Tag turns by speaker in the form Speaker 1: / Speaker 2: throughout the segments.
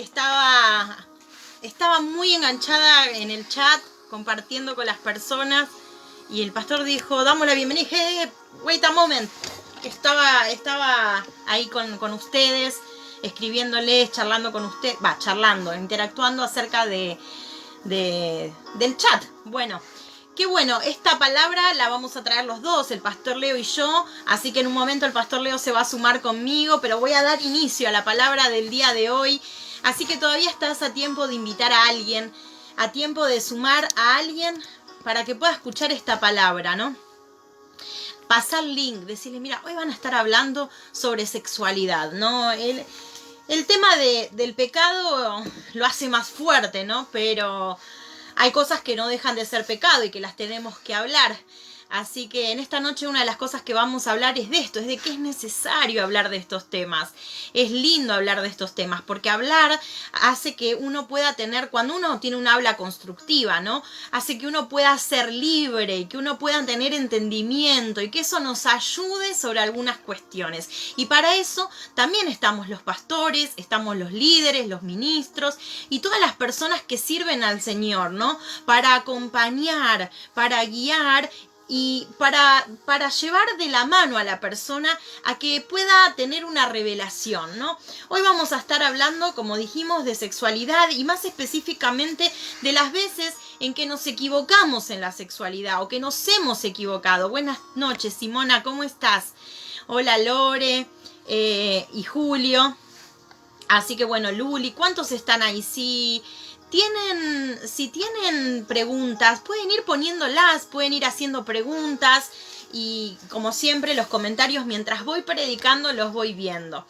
Speaker 1: estaba muy enganchada en el chat, compartiendo con las personas, y el pastor dijo, damos la bienvenida, y dije, wait a moment, estaba ahí con ustedes, escribiéndoles, charlando con ustedes, interactuando acerca del chat. Bueno, qué bueno, esta palabra la vamos a traer los dos, el pastor Leo y yo, así que en un momento el pastor Leo se va a sumar conmigo, pero voy a dar inicio a la palabra del día de hoy, así que todavía estás a tiempo de invitar a alguien, a tiempo de sumar a alguien para que pueda escuchar esta palabra, ¿no? Pasar el link, decirle, mira, hoy van a estar hablando sobre sexualidad, ¿no? El tema del pecado lo hace más fuerte, ¿no? Pero hay cosas que no dejan de ser pecado y que las tenemos que hablar. Así que en esta noche una de las cosas que vamos a hablar es de esto, es de que es necesario hablar de estos temas. Es lindo hablar de estos temas, porque hablar hace que uno pueda tener, cuando uno tiene un habla constructiva, ¿no? Hace que uno pueda ser libre y que uno pueda tener entendimiento y que eso nos ayude sobre algunas cuestiones. Y para eso también estamos los pastores, estamos los líderes, los ministros y todas las personas que sirven al Señor, ¿no? Para acompañar, para guiar y para llevar de la mano a la persona a que pueda tener una revelación, ¿no? Hoy vamos a estar hablando, como dijimos, de sexualidad y más específicamente de las veces en que nos equivocamos en la sexualidad o que nos hemos equivocado. Buenas noches, Simona, ¿cómo estás? Hola, Lore y Julio. Así que bueno, Luli, ¿cuántos están ahí? Si tienen preguntas, pueden ir poniéndolas, pueden ir haciendo preguntas y como siempre los comentarios mientras voy predicando los voy viendo.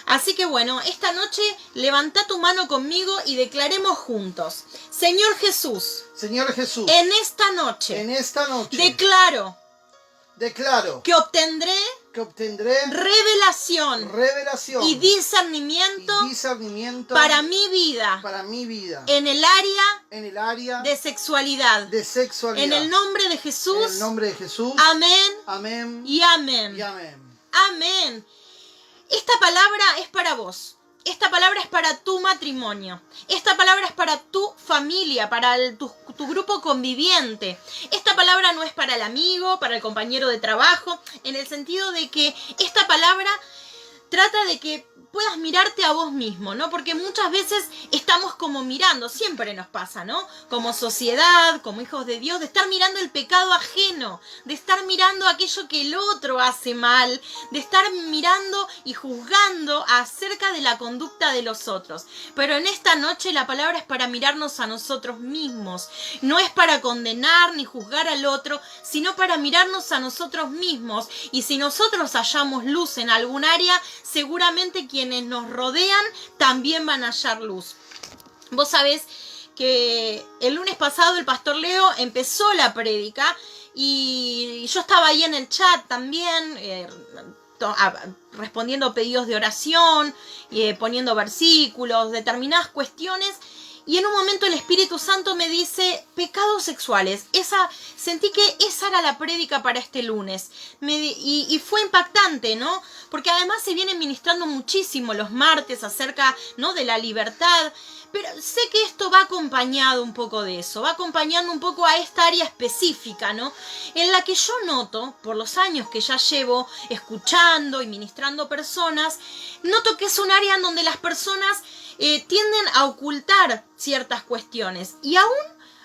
Speaker 1: Así que bueno, esta noche levanta tu mano conmigo y declaremos juntos. Señor Jesús, en esta noche declaro que obtendré revelación y discernimiento para mi vida en el área de sexualidad. En el nombre de Jesús. Amén y amén. Amén. Esta palabra es para vos. Esta palabra es para tu matrimonio. Esta palabra es para tu familia, para tu grupo conviviente. Esta palabra no es para el amigo, para el compañero de trabajo, en el sentido de que esta palabra trata de que puedas mirarte a vos mismo, ¿no? Porque muchas veces estamos como mirando, siempre nos pasa, ¿no? Como sociedad, como hijos de Dios, de estar mirando el pecado ajeno, de estar mirando aquello que el otro hace mal, de estar mirando y juzgando acerca de la conducta de los otros. Pero en esta noche la palabra es para mirarnos a nosotros mismos. No es para condenar ni juzgar al otro, sino para mirarnos a nosotros mismos. Y si nosotros hallamos luz en algún área, seguramente quienes nos rodean también van a hallar luz. Vos sabés que el lunes pasado el pastor Leo empezó la prédica y yo estaba ahí en el chat también, respondiendo pedidos de oración, poniendo versículos, determinadas cuestiones. Y en un momento el Espíritu Santo me dice, pecados sexuales. Sentí que esa era la prédica para este lunes. Y fue impactante, ¿no? Porque además se viene ministrando muchísimo los martes acerca, ¿no?, de la libertad. Pero sé que esto va acompañado un poco de eso, va acompañando un poco a esta área específica, ¿no? En la que yo noto, por los años que ya llevo escuchando y ministrando personas, noto que es un área en donde las personas tienden a ocultar ciertas cuestiones y aún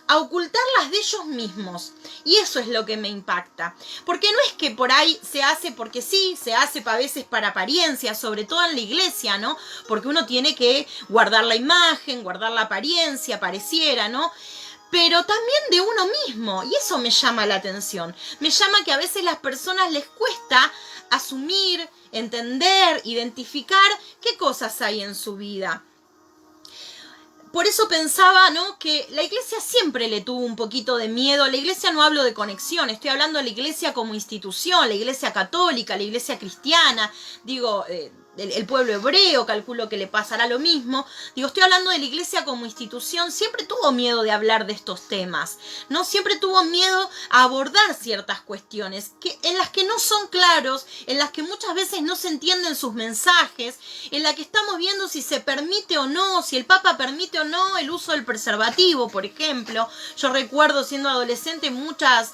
Speaker 1: a ocultarlas de ellos mismos. Y eso es lo que me impacta. Porque no es que por ahí se hace porque sí, se hace a veces para apariencia, sobre todo en la iglesia, ¿no? Porque uno tiene que guardar la imagen, guardar la apariencia, pareciera, ¿no? Pero también de uno mismo. Y eso me llama la atención. Me llama que a veces a las personas les cuesta asumir, entender, identificar qué cosas hay en su vida. Por eso pensaba, ¿no?, que la iglesia siempre le tuvo un poquito de miedo. La iglesia, no hablo de conexión, estoy hablando de la iglesia como institución, la iglesia católica, la iglesia cristiana. Digo, el pueblo hebreo, calculo que le pasará lo mismo. Digo, estoy hablando de la iglesia como institución, siempre tuvo miedo de hablar de estos temas, ¿no? Siempre tuvo miedo a abordar ciertas cuestiones en las que no son claros, en las que muchas veces no se entienden sus mensajes, en la que estamos viendo si se permite o no, si el Papa permite o no el uso del preservativo, por ejemplo. Yo recuerdo siendo adolescente muchas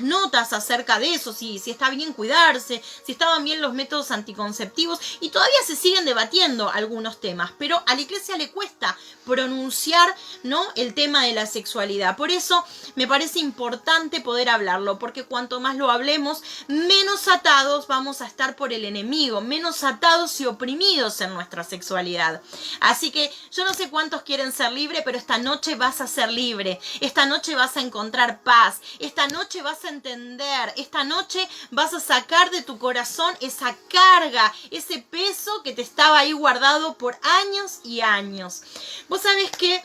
Speaker 1: notas acerca de eso, si está bien cuidarse, si estaban bien los métodos anticonceptivos, y todavía se siguen debatiendo algunos temas, pero a la iglesia le cuesta pronunciar, ¿no?, el tema de la sexualidad. Por eso me parece importante poder hablarlo, porque cuanto más lo hablemos, menos atados vamos a estar por el enemigo, menos atados y oprimidos en nuestra sexualidad. Así que yo no sé cuántos quieren ser libres, pero esta noche vas a ser libre, esta noche vas a encontrar paz, esta noche vas a entender, esta noche vas a sacar de tu corazón esa carga, ese peso que te estaba ahí guardado por años y años. Vos sabés que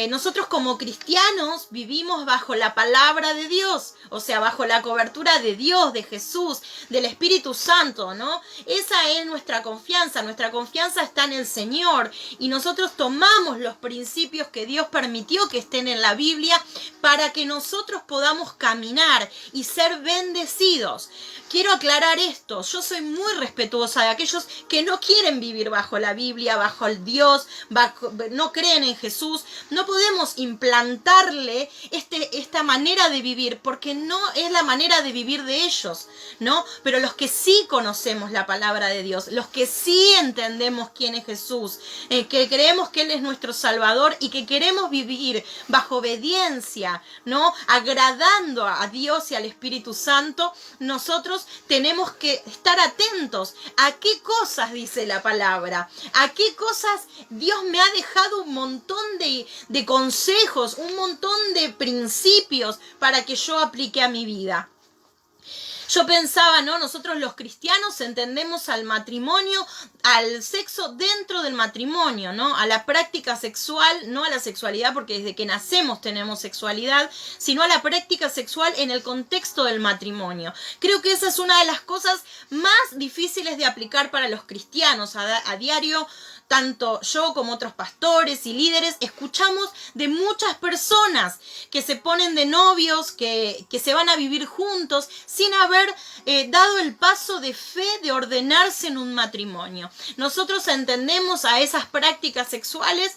Speaker 1: nosotros como cristianos vivimos bajo la palabra de Dios, o sea, bajo la cobertura de Dios, de Jesús, del Espíritu Santo, ¿no? Esa es nuestra confianza está en el Señor, y nosotros tomamos los principios que Dios permitió que estén en la Biblia para que nosotros podamos caminar y ser bendecidos. Quiero aclarar esto, yo soy muy respetuosa de aquellos que no quieren vivir bajo la Biblia, bajo el Dios, no creen en Jesús. No podemos implantarle esta manera de vivir, porque no es la manera de vivir de ellos, ¿no? Pero los que sí conocemos la palabra de Dios, los que sí entendemos quién es Jesús, que creemos que Él es nuestro Salvador y que queremos vivir bajo obediencia, ¿no?, agradando a Dios y al Espíritu Santo, nosotros tenemos que estar atentos a qué cosas dice la palabra, a qué cosas Dios me ha dejado un montón de consejos, un montón de principios para que yo aplique a mi vida. Yo pensaba, ¿no? Nosotros los cristianos entendemos al matrimonio, al sexo dentro del matrimonio, ¿no? A la práctica sexual, no a la sexualidad, porque desde que nacemos tenemos sexualidad, sino a la práctica sexual en el contexto del matrimonio. Creo que esa es una de las cosas más difíciles de aplicar para los cristianos a diario. Tanto yo como otros pastores y líderes escuchamos de muchas personas que se ponen de novios, que se van a vivir juntos sin haber dado el paso de fe de ordenarse en un matrimonio. Nosotros entendemos a esas prácticas sexuales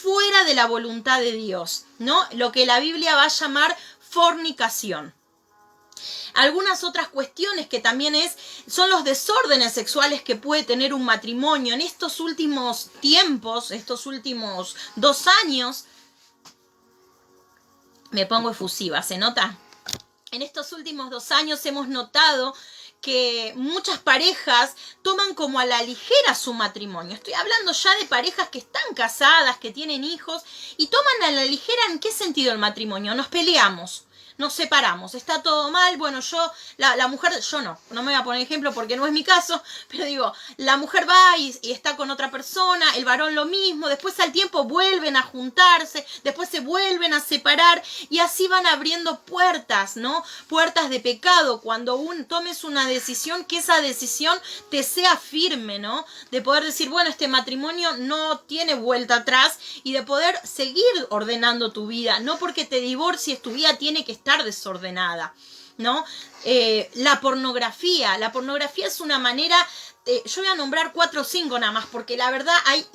Speaker 1: fuera de la voluntad de Dios, ¿no? Lo que la Biblia va a llamar fornicación. Algunas otras cuestiones que también son los desórdenes sexuales que puede tener un matrimonio. En estos últimos tiempos, estos últimos 2 años, me pongo efusiva, ¿se nota? En estos últimos 2 años hemos notado que muchas parejas toman como a la ligera su matrimonio. Estoy hablando ya de parejas que están casadas, que tienen hijos, y toman a la ligera. ¿En qué sentido el matrimonio? Nos peleamos, nos separamos, está todo mal. Bueno, la mujer, yo no me voy a poner ejemplo porque no es mi caso, pero digo, la mujer va y está con otra persona, el varón lo mismo, después al tiempo vuelven a juntarse, después se vuelven a separar, y así van abriendo puertas, ¿no? Puertas de pecado. Cuando tomes una decisión, que esa decisión te sea firme, ¿no? De poder decir, bueno, este matrimonio no tiene vuelta atrás, y de poder seguir ordenando tu vida, no porque te divorcies tu vida tiene que estar desordenada, ¿no? La pornografía es una manera, yo voy a nombrar 4 o 5 nada más, porque la verdad hay,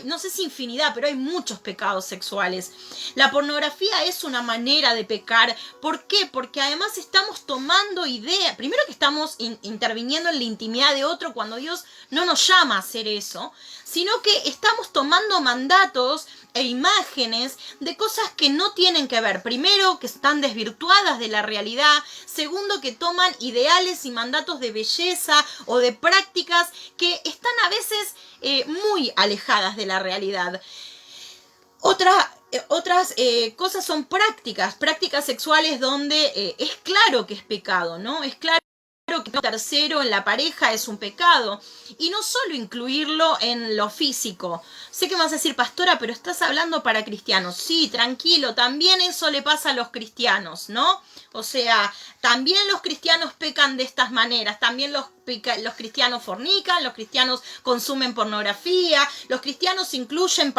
Speaker 1: no sé si infinidad, pero hay muchos pecados sexuales. La pornografía es una manera de pecar. ¿Por qué? Porque además estamos tomando idea, primero que estamos interviniendo en la intimidad de otro cuando Dios no nos llama a hacer eso, sino que estamos tomando mandatos e imágenes de cosas que no tienen que ver. Primero, que están desvirtuadas de la realidad. Segundo, que toman ideales y mandatos de belleza o de prácticas que están a veces muy alejadas de la realidad. Otras cosas son prácticas sexuales donde es claro que es pecado, ¿no? Es claro que un tercero en la pareja es un pecado, y no solo incluirlo en lo físico. Sé que me vas a decir, pastora, pero estás hablando para cristianos. Sí, tranquilo, también eso le pasa a los cristianos, ¿no? O sea, también los cristianos pecan de estas maneras, también los los cristianos fornican, los cristianos consumen pornografía, los cristianos incluyen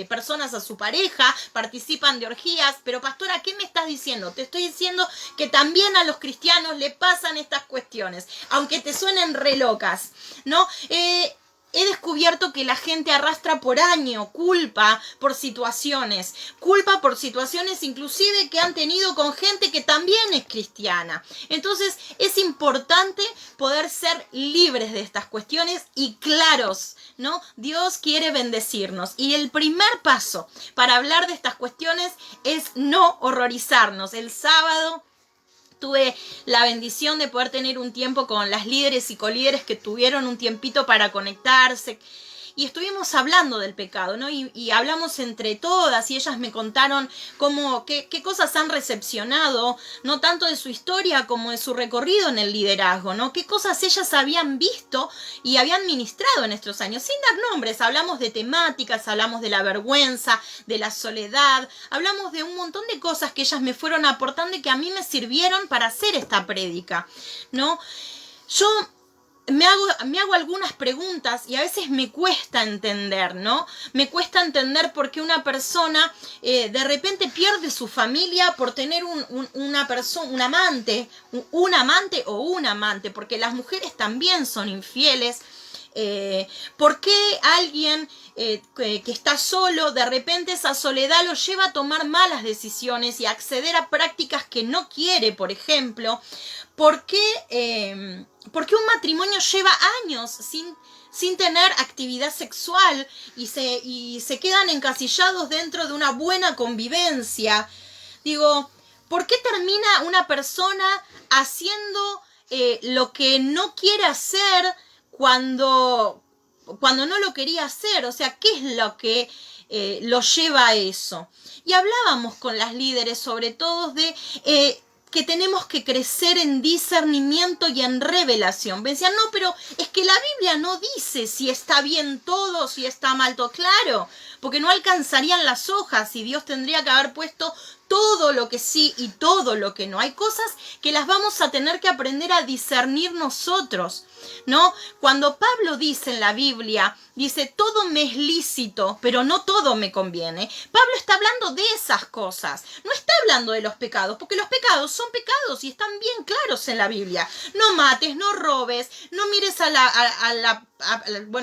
Speaker 1: personas a su pareja, participan de orgías. Pero pastora, ¿qué me estás diciendo? Te estoy diciendo que también a los cristianos le pasan estas cuestiones, aunque te suenen re locas, ¿no? He descubierto que la gente arrastra por año culpa por situaciones inclusive que han tenido con gente que también es cristiana. Entonces es importante poder ser libres de estas cuestiones y claros, ¿no? Dios quiere bendecirnos y el primer paso para hablar de estas cuestiones es no horrorizarnos. El sábado tuve la bendición de poder tener un tiempo con las líderes y colíderes que tuvieron un tiempito para conectarse. Y estuvimos hablando del pecado, ¿no? Y hablamos entre todas y ellas me contaron qué cosas han recepcionado, no tanto de su historia como de su recorrido en el liderazgo, ¿no? Qué cosas ellas habían visto y habían ministrado en estos años. Sin dar nombres, hablamos de temáticas, hablamos de la vergüenza, de la soledad, hablamos de un montón de cosas que ellas me fueron aportando y que a mí me sirvieron para hacer esta prédica, ¿no? Yo me hago algunas preguntas y a veces me cuesta entender, ¿no? Me cuesta entender por qué una persona de repente pierde su familia por tener un amante o un amante, porque las mujeres también son infieles. ¿Por qué alguien que está solo, de repente esa soledad lo lleva a tomar malas decisiones y a acceder a prácticas que no quiere, por ejemplo? ¿Por qué un matrimonio lleva años sin tener actividad sexual y se quedan encasillados dentro de una buena convivencia? Digo, ¿por qué termina una persona haciendo lo que no quiere hacer cuando no lo quería hacer? O sea, ¿qué es lo que lo lleva a eso? Y hablábamos con las líderes sobre todo de que tenemos que crecer en discernimiento y en revelación. Me decían, no, pero es que la Biblia no dice si está bien todo, si está mal todo. Claro, porque no alcanzarían las hojas y Dios tendría que haber puesto todo lo que sí y todo lo que no. Hay cosas que las vamos a tener que aprender a discernir nosotros, ¿no? Cuando Pablo dice en la Biblia, dice, todo me es lícito, pero no todo me conviene. Pablo está hablando de esas cosas, no está hablando de los pecados, porque los pecados son pecados y están bien claros en la Biblia. No mates, no robes, no mires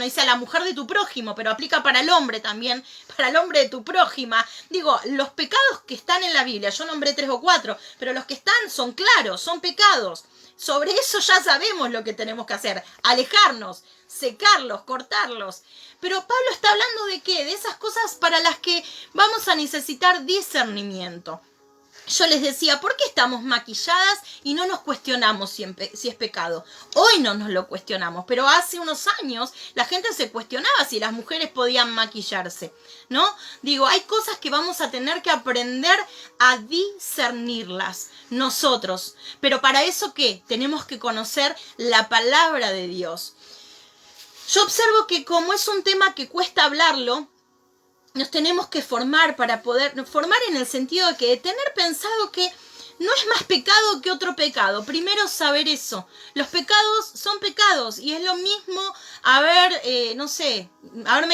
Speaker 1: dice a la mujer de tu prójimo, pero aplica para el hombre también, para el hombre de tu prójima. Digo, los pecados que están en la Biblia, yo nombré 3 o 4, pero los que están son claros, son pecados. Sobre eso ya sabemos lo que tenemos que hacer, alejarnos, secarlos, cortarlos. Pero Pablo está hablando de ¿qué? De esas cosas para las que vamos a necesitar discernimiento. Yo les decía, ¿por qué estamos maquilladas y no nos cuestionamos si es pecado? Hoy no nos lo cuestionamos, pero hace unos años la gente se cuestionaba si las mujeres podían maquillarse, ¿no? Digo, hay cosas que vamos a tener que aprender a discernirlas nosotros. Pero para eso, ¿qué? Tenemos que conocer la palabra de Dios. Yo observo que como es un tema que cuesta hablarlo, nos tenemos que formar para poder, formar en el sentido de que tener pensado que no es más pecado que otro pecado. Primero saber eso. Los pecados son pecados y es lo mismo haberme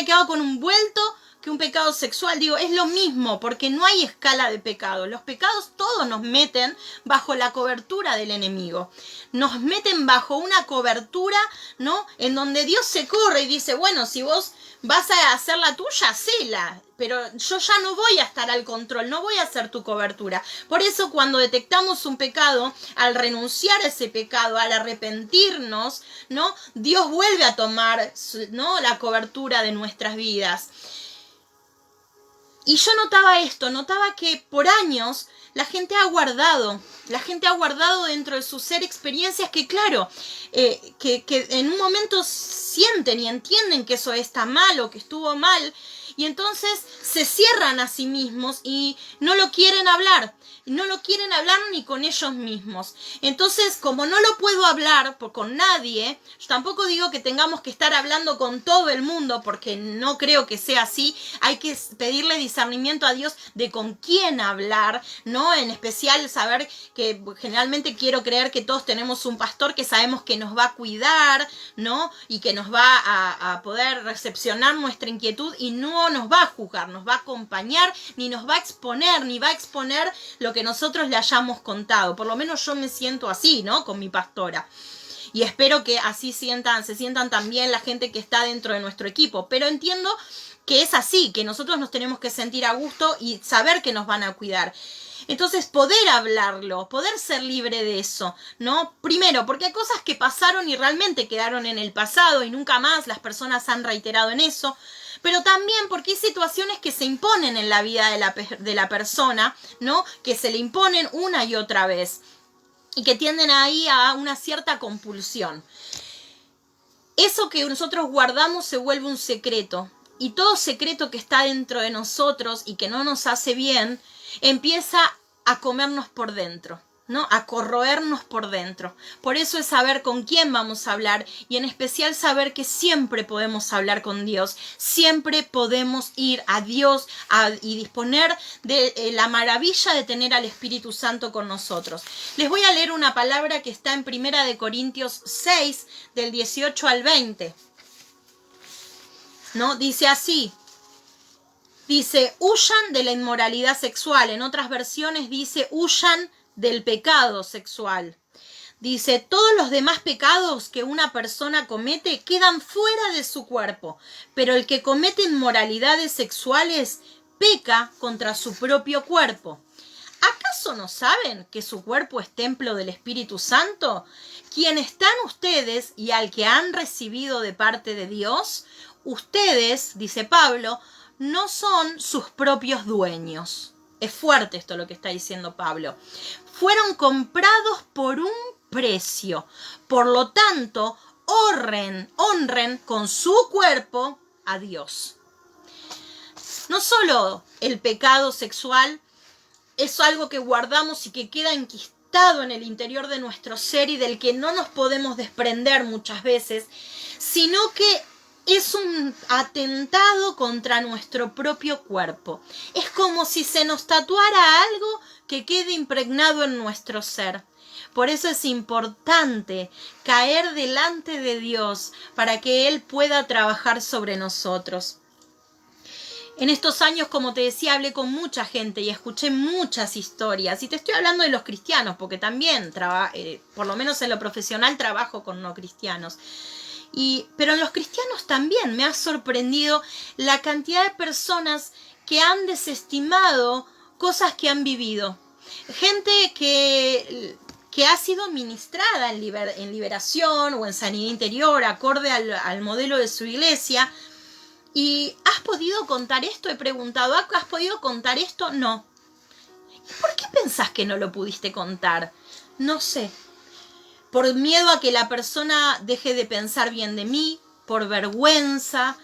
Speaker 1: quedado con un vuelto que un pecado sexual. Digo, es lo mismo porque no hay escala de pecado. Los pecados todos nos meten bajo la cobertura del enemigo. Nos meten bajo una cobertura, ¿no? En donde Dios se corre y dice, bueno, si vos vas a hacer la tuya, hacela, pero yo ya no voy a estar al control, no voy a hacer tu cobertura. Por eso cuando detectamos un pecado, al renunciar a ese pecado, al arrepentirnos, ¿no? Dios vuelve a tomar, ¿no? La cobertura de nuestras vidas. Y yo notaba que por años la gente ha guardado dentro de su ser experiencias que claro, que en un momento sienten y entienden que eso está mal o que estuvo mal. y entonces se cierran a sí mismos y no lo quieren hablar. No lo quieren hablar ni con ellos mismos. Entonces, como no lo puedo hablar con nadie, yo tampoco digo que tengamos que estar hablando con todo el mundo, porque no creo que sea así. Hay que pedirle discernimiento a Dios de con quién hablar, ¿no? En especial saber que generalmente quiero creer que todos tenemos un pastor que sabemos que nos va a cuidar, ¿no? Y que nos va a poder recepcionar nuestra inquietud y no nos va a juzgar, nos va a acompañar, ni nos va a exponer, ni va a exponer lo que nosotros le hayamos contado. Por lo menos yo me siento así, ¿no? Con mi pastora. Y espero que así se sientan también la gente que está dentro de nuestro equipo. Pero entiendo que es así, que nosotros nos tenemos que sentir a gusto y saber que nos van a cuidar. Entonces, poder hablarlo, poder ser libre de eso, ¿no? Primero, porque hay cosas que pasaron y realmente quedaron en el pasado y nunca más las personas han reiterado en eso. Pero también porque hay situaciones que se imponen en la vida de la persona, ¿no? Que se le imponen una y otra vez y que tienden ahí a una cierta compulsión. Eso que nosotros guardamos se vuelve un secreto, y todo secreto que está dentro de nosotros y que no nos hace bien empieza a comernos por dentro, ¿no? A corroernos por dentro. Por eso es saber con quién vamos a hablar, y en especial saber que siempre podemos hablar con Dios, siempre podemos ir a Dios y disponer de la maravilla de tener al Espíritu Santo con nosotros. Les voy a leer una palabra que está en 1 Corintios 6, del 18 al 20. ¿No? Dice así. Dice, huyan de la inmoralidad sexual. En otras versiones dice, huyan del pecado sexual. Dice, todos los demás pecados que una persona comete quedan fuera de su cuerpo, pero el que comete inmoralidades sexuales peca contra su propio cuerpo. ¿Acaso no saben que su cuerpo es templo del Espíritu Santo, quien está en ustedes y al que han recibido de parte de Dios? Ustedes, dice Pablo, no son sus propios dueños. Es fuerte esto lo que está diciendo Pablo. Fueron comprados por un precio. Por lo tanto, honren con su cuerpo a Dios. No solo el pecado sexual es algo que guardamos y que queda enquistado en el interior de nuestro ser y del que no nos podemos desprender muchas veces, sino que es un atentado contra nuestro propio cuerpo. Es como si se nos tatuara algo que quede impregnado en nuestro ser. Por eso es importante caer delante de Dios para que Él pueda trabajar sobre nosotros. En estos años, como te decía, hablé con mucha gente y escuché muchas historias. Y te estoy hablando de los cristianos, porque también, por lo menos en lo profesional, trabajo con no cristianos. Pero en los cristianos también me ha sorprendido la cantidad de personas que han desestimado cosas que han vivido. Gente que ha sido ministrada en liberación o en sanidad interior, acorde al modelo de su iglesia. ¿Y has podido contar esto? He preguntado, ¿has podido contar esto? No. ¿Y por qué pensás que no lo pudiste contar? No sé. Por miedo a que la persona deje de pensar bien de mí, por vergüenza.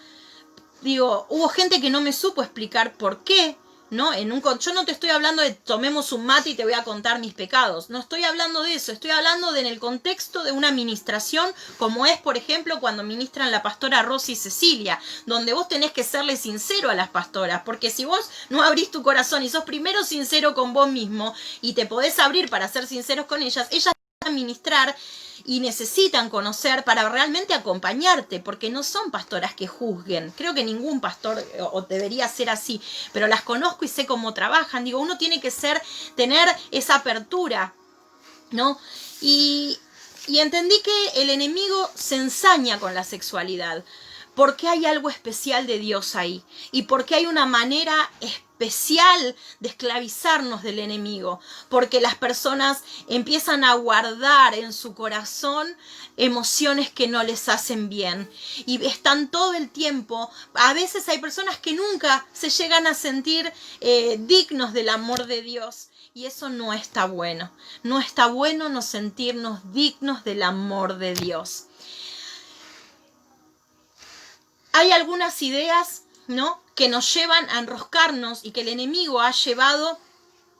Speaker 1: Hubo gente que no me supo explicar por qué, ¿no? Yo no te estoy hablando de tomemos un mate y te voy a contar mis pecados. No estoy hablando de eso. Estoy hablando en el contexto de una ministración, como es, por ejemplo, cuando ministran la pastora Rosy y Cecilia, donde vos tenés que serle sincero a las pastoras, porque si vos no abrís tu corazón y sos primero sincero con vos mismo y te podés abrir para ser sinceros con ellas van a ministrar y necesitan conocer para realmente acompañarte, porque no son pastoras que juzguen. Creo que ningún pastor o debería ser así, pero las conozco y sé cómo trabajan. Uno tiene que tener esa apertura, ¿no? Y entendí que el enemigo se ensaña con la sexualidad, porque hay algo especial de Dios ahí, y porque hay una manera especial de esclavizarnos del enemigo, porque las personas empiezan a guardar en su corazón emociones que no les hacen bien, y están todo el tiempo. A veces hay personas que nunca se llegan a sentir dignos del amor de Dios, y eso no está bueno. No está bueno no sentirnos dignos del amor de Dios. Hay algunas ideas ¿no? Que nos llevan a enroscarnos y que el enemigo ha llevado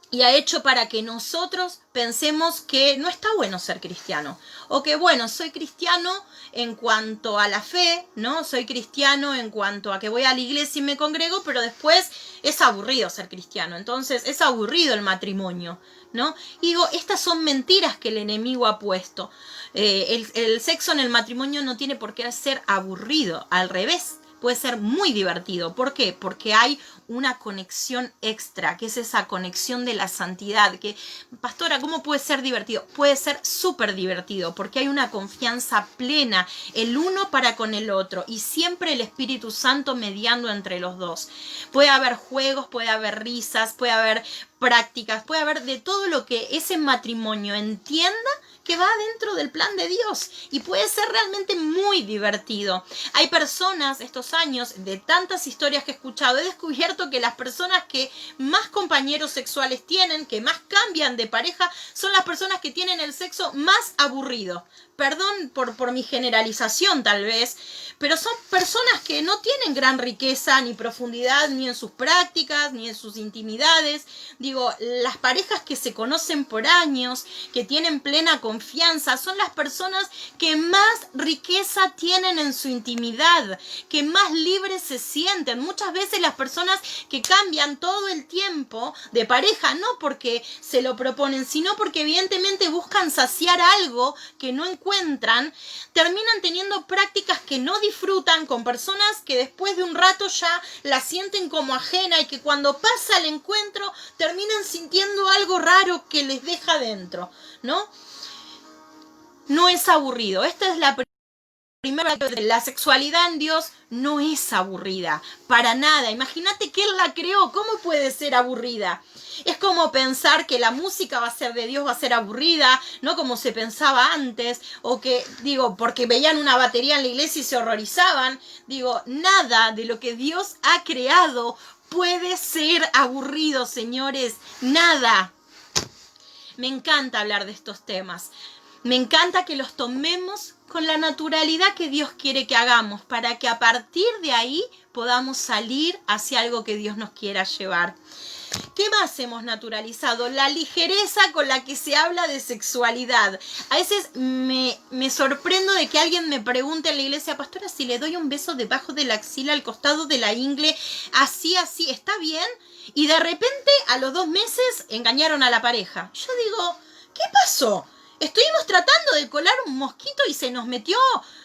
Speaker 1: y ha hecho para que nosotros pensemos que no está bueno ser cristiano. O que, bueno, soy cristiano en cuanto a la fe, ¿no? Soy cristiano en cuanto a que voy a la iglesia y me congrego, pero después es aburrido ser cristiano. Entonces es aburrido el matrimonio, ¿no? Y digo, estas son mentiras que el enemigo ha puesto. El sexo en el matrimonio no tiene por qué ser aburrido, al revés. Puede ser muy divertido. ¿Por qué? Porque hay una conexión extra, que es esa conexión de la santidad. Que, pastora, ¿cómo puede ser divertido? Puede ser súper divertido, porque hay una confianza plena, el uno para con el otro, y siempre el Espíritu Santo mediando entre los dos. Puede haber juegos, puede haber risas, puede haber prácticas, puede haber de todo lo que ese matrimonio entienda que va dentro del plan de Dios, y puede ser realmente muy divertido. Hay personas, estos años, de tantas historias que he escuchado, he descubierto que las personas que más compañeros sexuales tienen, que más cambian de pareja, son las personas que tienen el sexo más aburrido. Perdón por mi generalización tal vez, pero son personas que no tienen gran riqueza ni profundidad ni en sus prácticas, ni en sus intimidades. Digo, las parejas que se conocen por años, que tienen plena confianza, son las personas que más riqueza tienen en su intimidad, que más libres se sienten. Muchas veces las personas que cambian todo el tiempo de pareja, no porque se lo proponen, sino porque evidentemente buscan saciar algo que no encuentran, terminan teniendo prácticas que no disfrutan con personas que después de un rato ya la sienten como ajena, y que cuando pasa el encuentro terminan sintiendo algo raro que les deja dentro, ¿no? No es aburrido. Esta es la primera. La sexualidad en Dios no es aburrida, para nada. Imagínate que Él la creó, ¿cómo puede ser aburrida? Es como pensar que la música va a ser de Dios, va a ser aburrida, no como se pensaba antes, o que, digo, porque veían una batería en la iglesia y se horrorizaban. Digo, nada de lo que Dios ha creado puede ser aburrido, señores, nada. Me encanta hablar de estos temas. Me encanta que los tomemos con la naturalidad que Dios quiere que hagamos, para que a partir de ahí podamos salir hacia algo que Dios nos quiera llevar. ¿Qué más hemos naturalizado? La ligereza con la que se habla de sexualidad. A veces me sorprendo de que alguien me pregunte en la iglesia, pastora, si le doy un beso debajo de la axila, al costado de la ingle, así, ¿está bien? Y de repente, a los 2 meses, engañaron a la pareja. Yo digo, ¿qué pasó? Estuvimos tratando de colar un mosquito y se nos metió,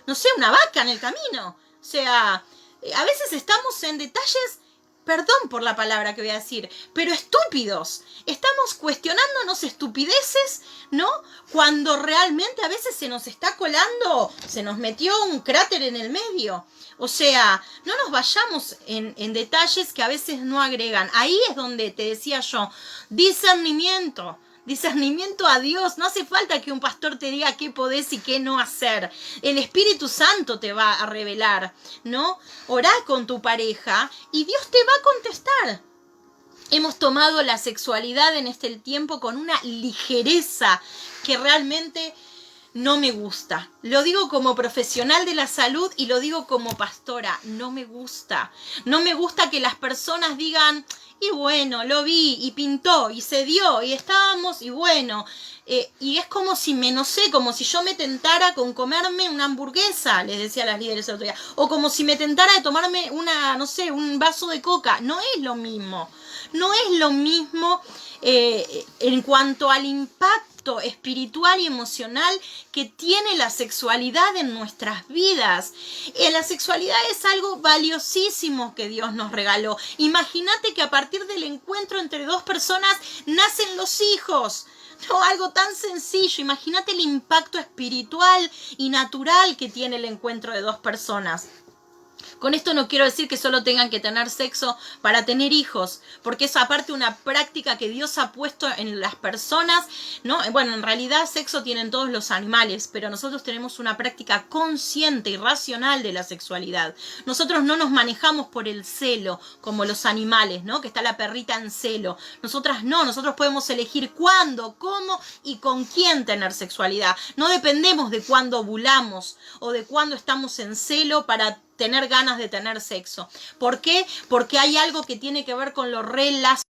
Speaker 1: no sé, una vaca en el camino. O sea, a veces estamos en detalles, perdón por la palabra que voy a decir, pero estúpidos. Estamos cuestionándonos estupideces, ¿no? Cuando realmente a veces se nos está colando, se nos metió un cráter en el medio. O sea, no nos vayamos en detalles que a veces no agregan. Ahí es donde te decía yo, discernimiento a Dios. No hace falta que un pastor te diga qué podés y qué no hacer. El Espíritu Santo te va a revelar, ¿no? Orá con tu pareja y Dios te va a contestar. Hemos tomado la sexualidad en este tiempo con una ligereza que realmente no me gusta. Lo digo como profesional de la salud y lo digo como pastora. No me gusta. No me gusta que las personas digan, y bueno, lo vi y pintó y se dio y estábamos y bueno. Y es como si no sé, como si yo me tentara con comerme una hamburguesa, les decía a las líderes el otro día. O como si me tentara de tomarme un vaso de coca. No es lo mismo. No es lo mismo en cuanto al impacto espiritual y emocional que tiene la sexualidad en nuestras vidas. La sexualidad es algo valiosísimo que Dios nos regaló. Imagínate que a partir del encuentro entre 2 personas nacen los hijos. No, algo tan sencillo. Imagínate el impacto espiritual y natural que tiene el encuentro de 2 personas. Con esto no quiero decir que solo tengan que tener sexo para tener hijos, porque es aparte una práctica que Dios ha puesto en las personas, ¿no? Bueno, en realidad sexo tienen todos los animales, pero nosotros tenemos una práctica consciente y racional de la sexualidad. Nosotros no nos manejamos por el celo como los animales, ¿no? Que está la perrita en celo. Nosotras no, nosotros podemos elegir cuándo, cómo y con quién tener sexualidad. No dependemos de cuándo ovulamos o de cuándo estamos en celo para tener ganas de tener sexo. ¿Por qué? Porque hay algo que tiene que ver con lo relacional.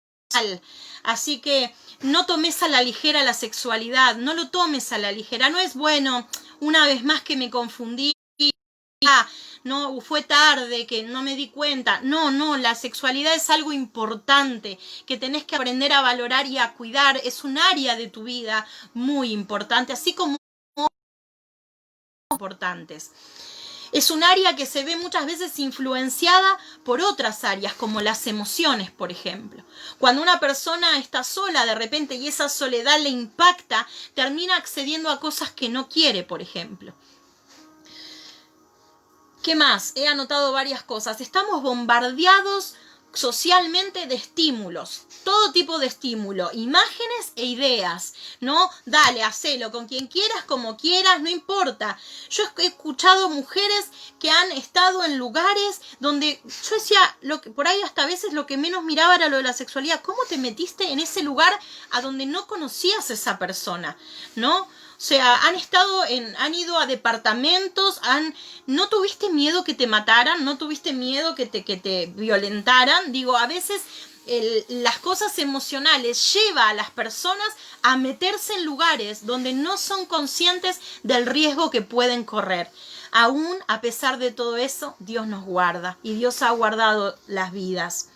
Speaker 1: Así que no tomes a la ligera la sexualidad, no lo tomes a la ligera. No es bueno, una vez más que me confundí, no, fue tarde, que no me di cuenta. No, la sexualidad es algo importante, que tenés que aprender a valorar y a cuidar. Es un área de tu vida muy importante, así como importantes. Es un área que se ve muchas veces influenciada por otras áreas, como las emociones, por ejemplo. Cuando una persona está sola de repente y esa soledad le impacta, termina accediendo a cosas que no quiere, por ejemplo. ¿Qué más? He anotado varias cosas. Estamos bombardeados socialmente de estímulos, todo tipo de estímulo, imágenes e ideas, ¿no? Dale, hacelo con quien quieras, como quieras, no importa. Yo he escuchado mujeres que han estado en lugares donde yo decía, por ahí hasta a veces lo que menos miraba era lo de la sexualidad. ¿Cómo te metiste en ese lugar a donde no conocías a esa persona, ¿no? O sea, han ido a departamentos, no tuviste miedo que te mataran, no tuviste miedo que te violentaran. Digo, a veces las cosas emocionales lleva a las personas a meterse en lugares donde no son conscientes del riesgo que pueden correr. Aún a pesar de todo eso, Dios nos guarda y Dios ha guardado las vidas.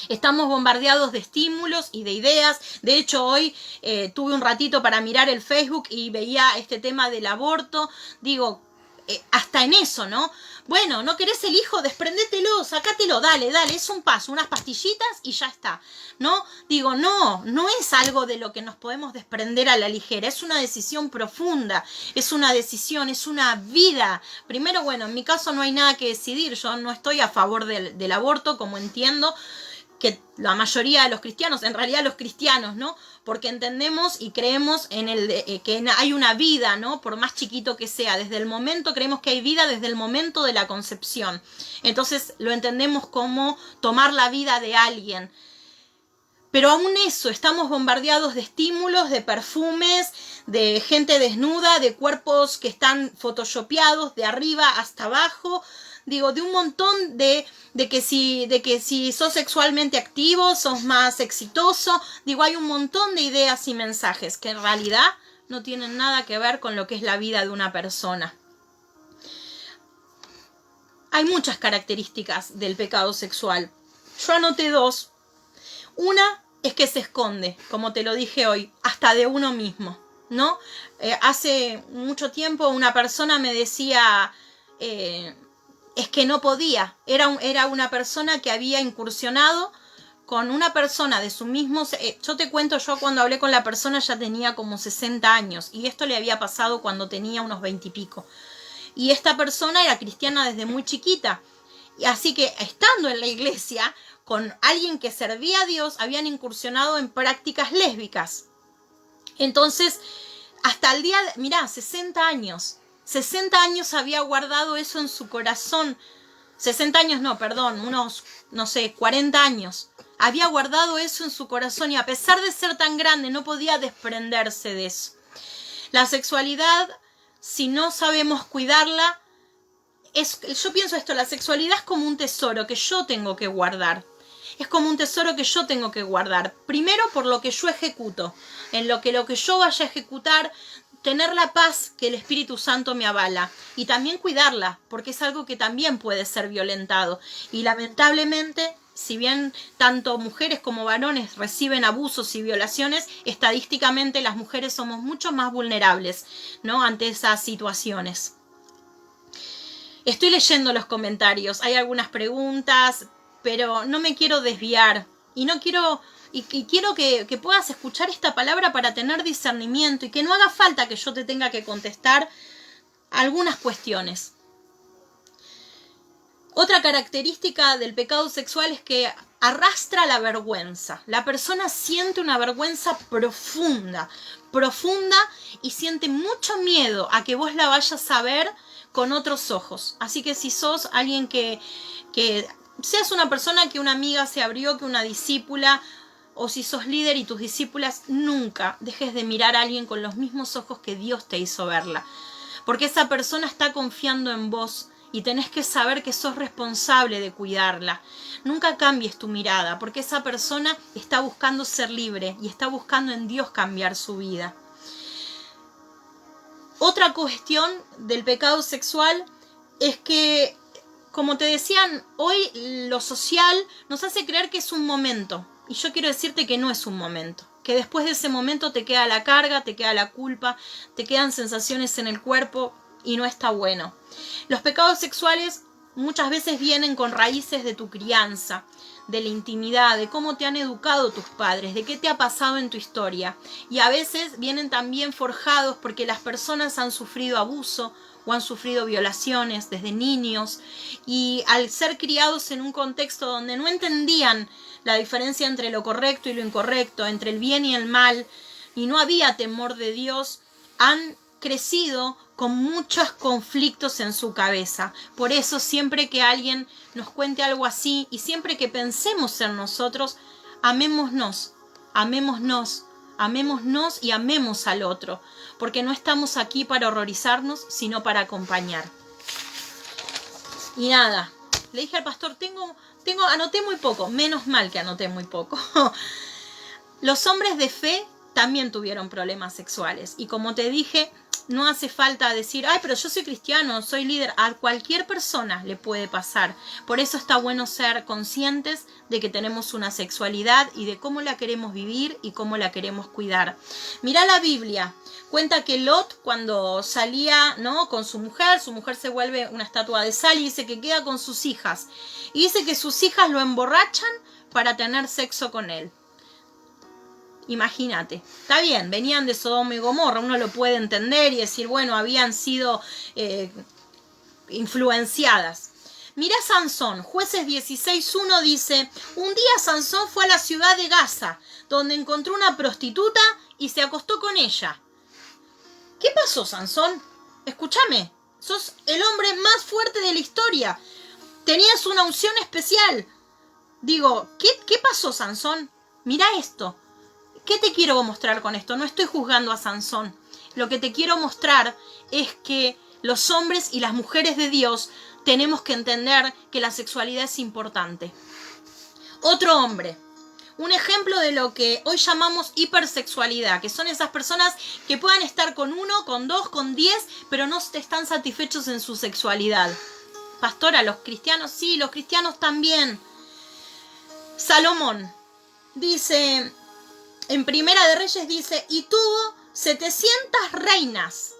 Speaker 1: Estamos bombardeados de estímulos y de ideas. De hecho, hoy tuve un ratito para mirar el Facebook y veía este tema del aborto. Digo, hasta en eso, ¿no? Bueno, ¿no querés el hijo? Desprendételo, sacátelo, dale, es un paso, unas pastillitas y ya está, ¿no? Digo, no es algo de lo que nos podemos desprender a la ligera, es una decisión profunda, es una decisión, es una vida. Primero, bueno, en mi caso no hay nada que decidir, yo no estoy a favor del aborto, como entiendo que la mayoría de los cristianos, en realidad los cristianos, ¿no? Porque entendemos y creemos en que hay una vida, ¿no? Por más chiquito que sea, desde el momento, creemos que hay vida desde el momento de la concepción. Entonces lo entendemos como tomar la vida de alguien. Pero aún eso, estamos bombardeados de estímulos, de perfumes, de gente desnuda, de cuerpos que están photoshopeados de arriba hasta abajo. Digo, de un montón de que si sos sexualmente activo, sos más exitoso. Digo, hay un montón de ideas y mensajes que en realidad no tienen nada que ver con lo que es la vida de una persona. Hay muchas características del pecado sexual. Yo anoté 2. Una es que se esconde, como te lo dije hoy, hasta de uno mismo, ¿no? Hace mucho tiempo una persona me decía... es que no podía, era una persona que había incursionado con una persona de su mismo... yo te cuento, yo cuando hablé con la persona ya tenía como 60 años y esto le había pasado cuando tenía unos 20 y pico. Y esta persona era cristiana desde muy chiquita. Y así que estando en la iglesia con alguien que servía a Dios, habían incursionado en prácticas lésbicas. Entonces, hasta el día... mirá, 60 años... 60 años había guardado eso en su corazón. 60 años no, perdón, unos, 40 años. Había guardado eso en su corazón y a pesar de ser tan grande no podía desprenderse de eso. La sexualidad, si no sabemos cuidarla, yo pienso esto, la sexualidad es como un tesoro que yo tengo que guardar. Es como un tesoro que yo tengo que guardar. Primero por lo que yo ejecuto. En lo que yo vaya a ejecutar, tener la paz que el Espíritu Santo me avala y también cuidarla, porque es algo que también puede ser violentado. Y lamentablemente, si bien tanto mujeres como varones reciben abusos y violaciones, estadísticamente las mujeres somos mucho más vulnerables, ¿no? Ante esas situaciones. Estoy leyendo los comentarios, hay algunas preguntas, pero no me quiero desviar y no quiero... Y quiero que puedas escuchar esta palabra para tener discernimiento y que no haga falta que yo te tenga que contestar algunas cuestiones. Otra característica del pecado sexual es que arrastra la vergüenza. La persona siente una vergüenza profunda y siente mucho miedo a que vos la vayas a ver con otros ojos. Así que si sos alguien que seas una persona que una amiga se abrió, que una discípula... o si sos líder y tus discípulas, nunca dejes de mirar a alguien con los mismos ojos que Dios te hizo verla. Porque esa persona está confiando en vos y tenés que saber que sos responsable de cuidarla. Nunca cambies tu mirada, porque esa persona está buscando ser libre y está buscando en Dios cambiar su vida. Otra cuestión del pecado sexual es que, como te decían, hoy lo social nos hace creer que es un momento. Y yo quiero decirte que no es un momento. Que después de ese momento te queda la carga, te queda la culpa, te quedan sensaciones en el cuerpo y no está bueno. Los pecados sexuales muchas veces vienen con raíces de tu crianza, de la intimidad, de cómo te han educado tus padres, de qué te ha pasado en tu historia. Y a veces vienen también forjados porque las personas han sufrido abuso o han sufrido violaciones desde niños, y al ser criados en un contexto donde no entendían la diferencia entre lo correcto y lo incorrecto, entre el bien y el mal, y no había temor de Dios, han crecido con muchos conflictos en su cabeza. Por eso siempre que alguien nos cuente algo así y siempre que pensemos en nosotros, amémonos, amémonos, amémonos y amemos al otro, porque no estamos aquí para horrorizarnos, sino para acompañar. Y nada, le dije al pastor, anoté muy poco, menos mal que anoté muy poco. Los hombres de fe también tuvieron problemas sexuales, y como te dije, no hace falta decir, ay, pero yo soy cristiano, soy líder. A cualquier persona le puede pasar. Por eso está bueno ser conscientes de que tenemos una sexualidad y de cómo la queremos vivir y cómo la queremos cuidar. Mirá la Biblia. Cuenta que Lot, cuando salía, ¿no?, con su mujer se vuelve una estatua de sal y dice que queda con sus hijas. Y dice que sus hijas lo emborrachan para tener sexo con él. Imagínate, está bien, venían de Sodoma y Gomorra, uno lo puede entender y decir, bueno, habían sido influenciadas. Mirá Sansón, Jueces 16:1 dice, un día Sansón fue a la ciudad de Gaza, donde encontró una prostituta y se acostó con ella. ¿Qué pasó, Sansón? Escúchame, sos el hombre más fuerte de la historia, tenías una unción especial. Digo, ¿qué pasó, Sansón? Mirá esto. ¿Qué te quiero mostrar con esto? No estoy juzgando a Sansón. Lo que te quiero mostrar es que los hombres y las mujeres de Dios tenemos que entender que la sexualidad es importante. Otro hombre, un ejemplo de lo que hoy llamamos hipersexualidad, que son esas personas que puedan estar con 1, con 2, con 10, pero no están satisfechos en su sexualidad. Pastora, ¿los cristianos? Sí, los cristianos también. Salomón dice... En Primera de Reyes dice, y tuvo 700 reinas,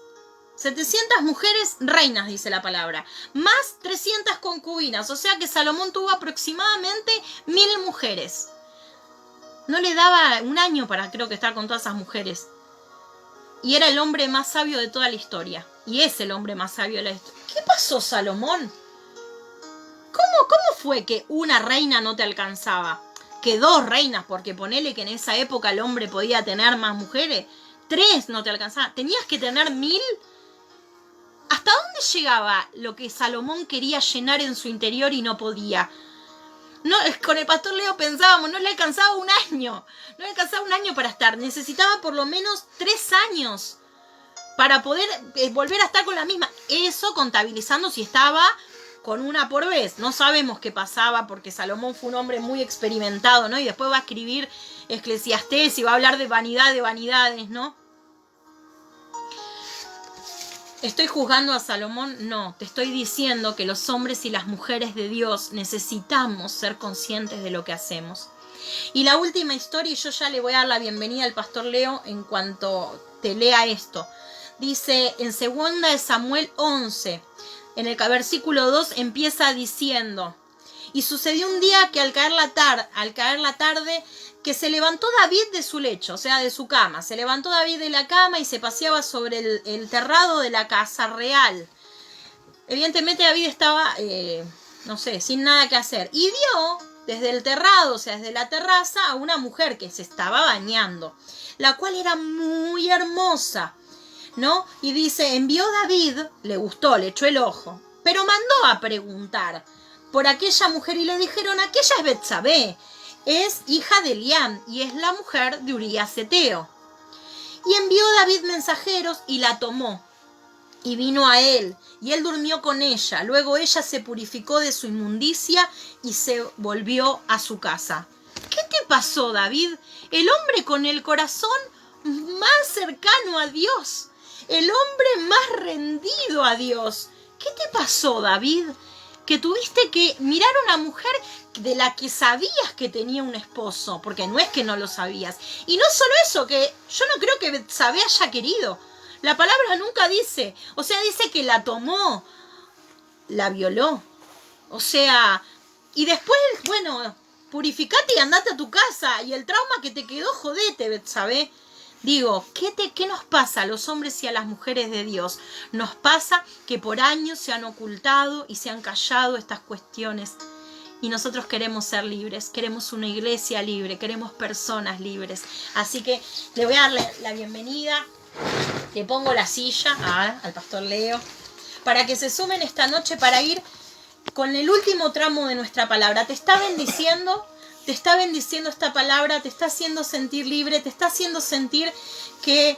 Speaker 1: 700 mujeres reinas, dice la palabra, más 300 concubinas, o sea que Salomón tuvo aproximadamente 1000 mujeres. No le daba un año para, creo que, estar con todas esas mujeres. Y era el hombre más sabio de toda la historia, y es el hombre más sabio de la historia. ¿Qué pasó, Salomón? ¿Cómo fue que una reina no te alcanzaba? Que 2 reinas, porque ponele que en esa época el hombre podía tener más mujeres, 3 no te alcanzaba, tenías que tener 1000. ¿Hasta dónde llegaba lo que Salomón quería llenar en su interior y no podía? No, con el pastor Leo pensábamos, no le alcanzaba un año, no le alcanzaba un año para estar, necesitaba por lo menos 3 años para poder volver a estar con la misma, eso contabilizando si estaba con una por vez. No sabemos qué pasaba porque Salomón fue un hombre muy experimentado, ¿no? Y después va a escribir Eclesiastés y va a hablar de vanidad de vanidades, ¿no? ¿Estoy juzgando a Salomón? No, te estoy diciendo que los hombres y las mujeres de Dios necesitamos ser conscientes de lo que hacemos. Y la última historia, y yo ya le voy a dar la bienvenida al pastor Leo en cuanto te lea esto. Dice en 2 de Samuel 11, en el versículo 2 empieza diciendo, y sucedió un día que al caer la tarde, que se levantó David de su lecho, o sea, de su cama. Se levantó David de la cama y se paseaba sobre el terrado de la casa real. Evidentemente David estaba, sin nada que hacer. Y vio desde el terrado, o sea, desde la terraza, a una mujer que se estaba bañando, la cual era muy hermosa, ¿no? Y dice, envió David, le gustó, le echó el ojo, pero mandó a preguntar por aquella mujer y le dijeron, aquella es Betsabé, es hija de Eliam y es la mujer de Urías Eteo. Y envió David mensajeros y la tomó. y vino a él, y él durmió con ella. Luego ella se purificó de su inmundicia y se volvió a su casa. ¿Qué te pasó, David? El hombre con el corazón más cercano a Dios, el hombre más rendido a Dios. ¿Qué te pasó, David? Que tuviste que mirar a una mujer de la que sabías que tenía un esposo, porque no es que no lo sabías. Y no solo eso, que yo no creo que Betsabé haya querido. La palabra nunca dice, o sea, dice que la tomó, la violó. O sea, y después, bueno, purificate y andate a tu casa. Y el trauma que te quedó, jodete, Betsabé. Digo, ¿qué nos pasa a los hombres y a las mujeres de Dios? Nos pasa que por años se han ocultado y se han callado estas cuestiones. Y nosotros queremos ser libres, queremos una iglesia libre, queremos personas libres. Así que le voy a darle la bienvenida, le pongo la silla al pastor Leo, para que se sumen esta noche para ir con el último tramo de nuestra palabra. Te está bendiciendo esta palabra, te está haciendo sentir libre, te está haciendo sentir que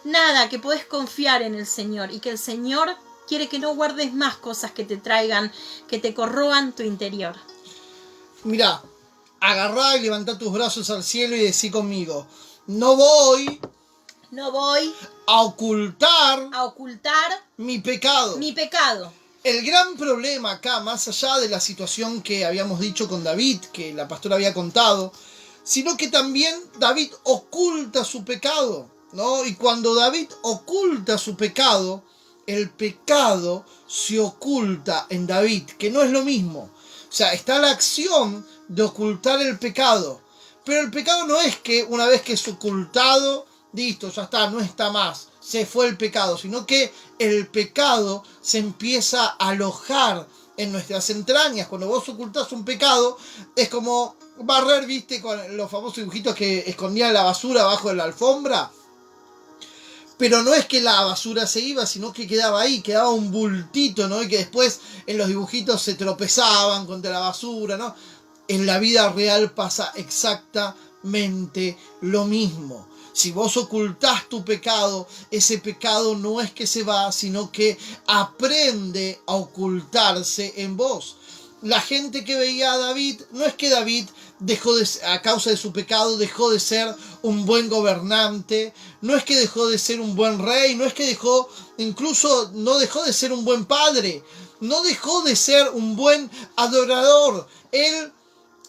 Speaker 1: nada, que puedes confiar en el Señor y que el Señor quiere que no guardes más cosas que te traigan, que te corroan tu interior.
Speaker 2: Mirá, agarrá y levantá tus brazos al cielo y decí conmigo, no voy a ocultar mi pecado. El gran problema acá, más allá de la situación que habíamos dicho con David, que la pastora había contado, sino que también David oculta su pecado, ¿no? Y cuando David oculta su pecado, el pecado se oculta en David, que no es lo mismo. O sea, está la acción de ocultar el pecado, pero el pecado no es que una vez que es ocultado, listo, ya está, no está más, se fue el pecado, sino que el pecado se empieza a alojar en nuestras entrañas. Cuando vos ocultás un pecado, es como barrer, ¿viste? Con los famosos dibujitos que escondían la basura abajo de la alfombra. Pero no es que la basura se iba, sino que quedaba ahí, quedaba un bultito, ¿no? Y que después en los dibujitos se tropezaban contra la basura, ¿no? En la vida real pasa exactamente lo mismo. Si vos ocultás tu pecado, ese pecado no es que se va, sino que aprende a ocultarse en vos. La gente que veía a David, no es que David a causa de su pecado dejó de ser un buen gobernante, no es que dejó de ser un buen rey, no es que incluso no dejó de ser un buen padre, no dejó de ser un buen adorador. Él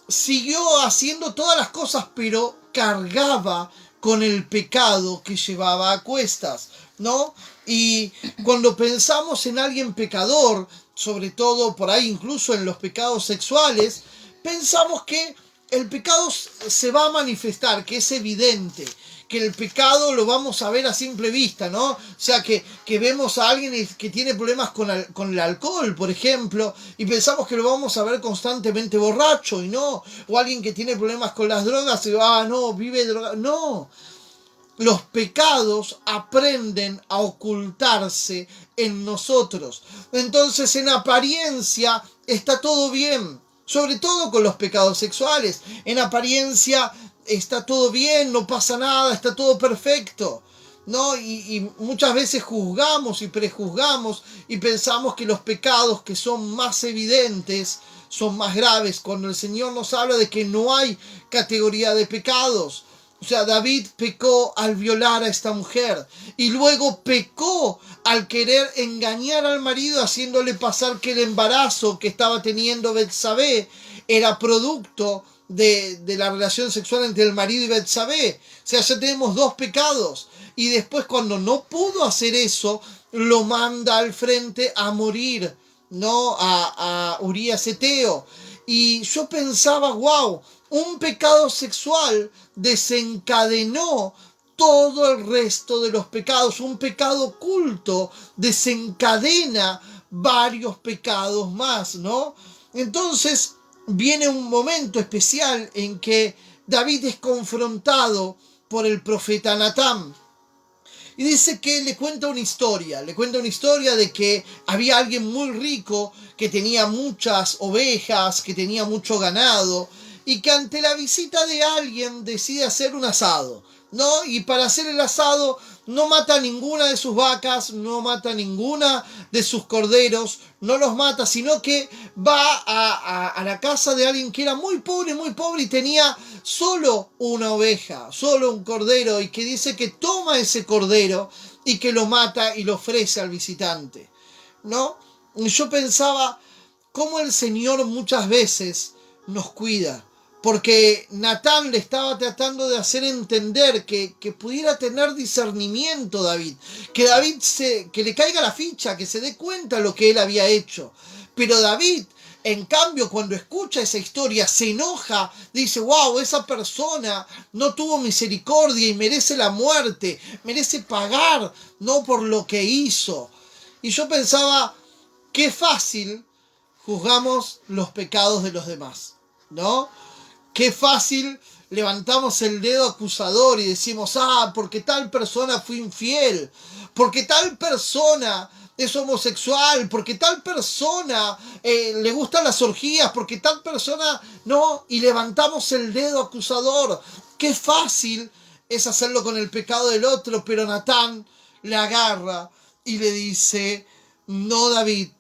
Speaker 2: siguió haciendo todas las cosas, pero cargaba con el pecado que llevaba a cuestas, ¿no? Y cuando pensamos en alguien pecador, sobre todo por ahí incluso en los pecados sexuales, pensamos que el pecado se va a manifestar, que es evidente, que el pecado lo vamos a ver a simple vista, ¿no? O sea, que vemos a alguien que tiene problemas con el alcohol, por ejemplo, y pensamos que lo vamos a ver constantemente borracho, y no. O alguien que tiene problemas con las drogas, y no, vive drogado. No. Los pecados aprenden a ocultarse en nosotros. Entonces, en apariencia está todo bien, sobre todo con los pecados sexuales. En apariencia está todo bien, no pasa nada, está todo perfecto, ¿no? Y muchas veces juzgamos y prejuzgamos y pensamos que los pecados que son más evidentes son más graves, cuando el Señor nos habla de que no hay categoría de pecados. O sea, David pecó al violar a esta mujer y luego pecó al querer engañar al marido haciéndole pasar que el embarazo que estaba teniendo Betsabé era producto de la relación sexual entre el marido y Betsabé. O sea, ya tenemos dos pecados. Y después, cuando no pudo hacer eso, lo manda al frente a morir, ¿no? A Urías Eteo. Y yo pensaba, wow, un pecado sexual desencadenó todo el resto de los pecados. Un pecado oculto desencadena varios pecados más, ¿no? Entonces viene un momento especial en que David es confrontado por el profeta Natán. Y dice que le cuenta una historia de que había alguien muy rico que tenía muchas ovejas, que tenía mucho ganado, y que ante la visita de alguien decide hacer un asado, ¿no? Y para hacer el asado no mata ninguna de sus vacas, no mata ninguna de sus corderos, no los mata, sino que va a la casa de alguien que era muy pobre y tenía solo una oveja, solo un cordero, y que dice que toma ese cordero y que lo mata y lo ofrece al visitante, ¿no? Y yo pensaba cómo el Señor muchas veces nos cuida, porque Natán le estaba tratando de hacer entender que pudiera tener discernimiento David, que que le caiga la ficha, que se dé cuenta de lo que él había hecho. Pero David, en cambio, cuando escucha esa historia, se enoja, dice, wow, esa persona no tuvo misericordia y merece la muerte, merece pagar, no por lo que hizo. Y yo pensaba, qué fácil juzgamos los pecados de los demás, ¿no? Qué fácil levantamos el dedo acusador y decimos, porque tal persona fue infiel, porque tal persona es homosexual, porque tal persona le gustan las orgías, porque tal persona no, y levantamos el dedo acusador. Qué fácil es hacerlo con el pecado del otro, pero Natán le agarra y le dice, no, David,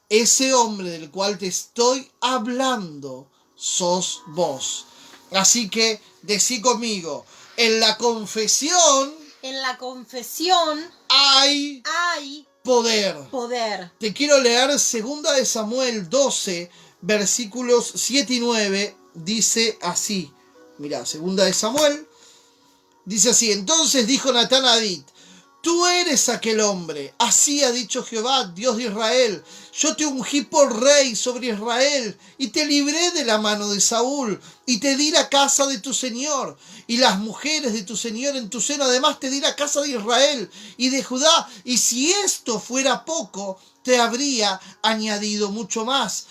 Speaker 2: ese hombre del cual te estoy hablando sos vos. Así que decí conmigo, en la confesión hay poder. Te quiero leer 2 Samuel 12, versículos 7 y 9, dice así. Mirá, 2 Samuel, dice así, entonces dijo Natán a David, tú eres aquel hombre, así ha dicho Jehová, Dios de Israel. Yo te ungí por rey sobre Israel y te libré de la mano de Saúl y te di la casa de tu señor y las mujeres de tu señor en tu seno. Además te di la casa de Israel y de Judá. Y si esto fuera poco, te habría añadido mucho más.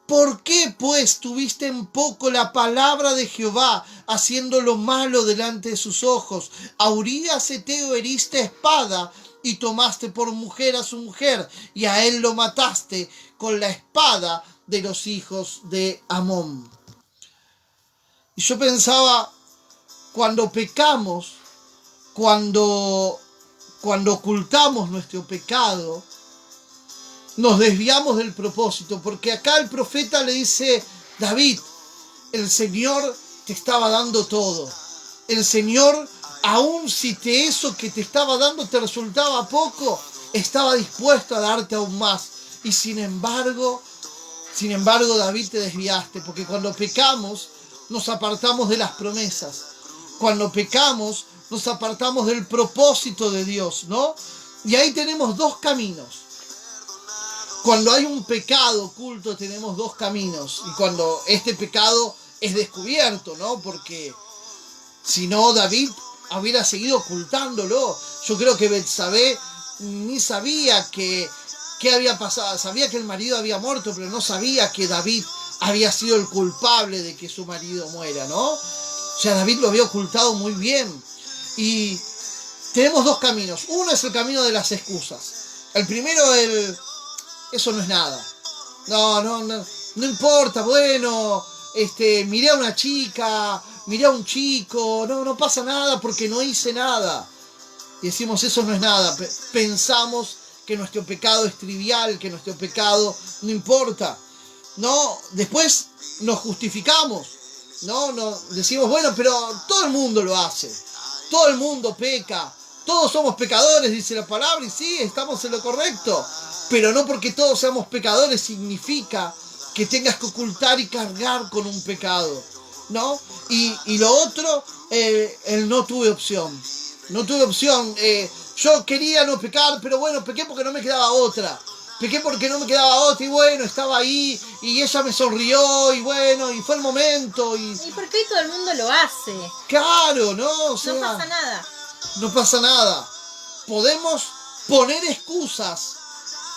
Speaker 2: ¿Por qué, pues, tuviste en poco la palabra de Jehová, haciendo lo malo delante de sus ojos? A Urías Heteo heriste espada, y tomaste por mujer a su mujer, y a él lo mataste con la espada de los hijos de Amón. Y yo pensaba, cuando pecamos, cuando ocultamos nuestro pecado, nos desviamos del propósito, porque acá el profeta le dice, David, el Señor te estaba dando todo. El Señor, aun si eso que te estaba dando te resultaba poco, estaba dispuesto a darte aún más. Y sin embargo, David, te desviaste, porque cuando pecamos, nos apartamos de las promesas. Cuando pecamos, nos apartamos del propósito de Dios, ¿no? Y ahí tenemos dos caminos. Cuando hay un pecado oculto tenemos dos caminos, y cuando este pecado es descubierto, ¿no? Porque si no, David hubiera seguido ocultándolo. Yo creo que Betsabé ni sabía qué había pasado. Sabía que el marido había muerto, pero no sabía que David había sido el culpable de que su marido muera, ¿no? O sea, David lo había ocultado muy bien. Y tenemos dos caminos. Uno es el camino de las excusas. El primero, eso no es nada. No importa, bueno, miré a una chica, miré a un chico, no pasa nada porque no hice nada. Y decimos, eso no es nada. Pensamos que nuestro pecado es trivial, que nuestro pecado no importa. No, después nos justificamos. No, decimos, bueno, pero todo el mundo lo hace. Todo el mundo peca. Todos somos pecadores, dice la palabra, y sí, estamos en lo correcto. Pero no porque todos seamos pecadores significa que tengas que ocultar y cargar con un pecado, ¿no? Y lo otro, no tuve opción. No tuve opción. Yo quería no pecar, pero bueno, pequé porque no me quedaba otra. Pequé porque no me quedaba otra y bueno, estaba ahí y ella me sonrió y bueno, y fue el momento. ¿Y
Speaker 1: por qué todo el mundo lo hace?
Speaker 2: Claro, ¿no? O sea,
Speaker 1: no pasa nada.
Speaker 2: No pasa nada. Podemos poner excusas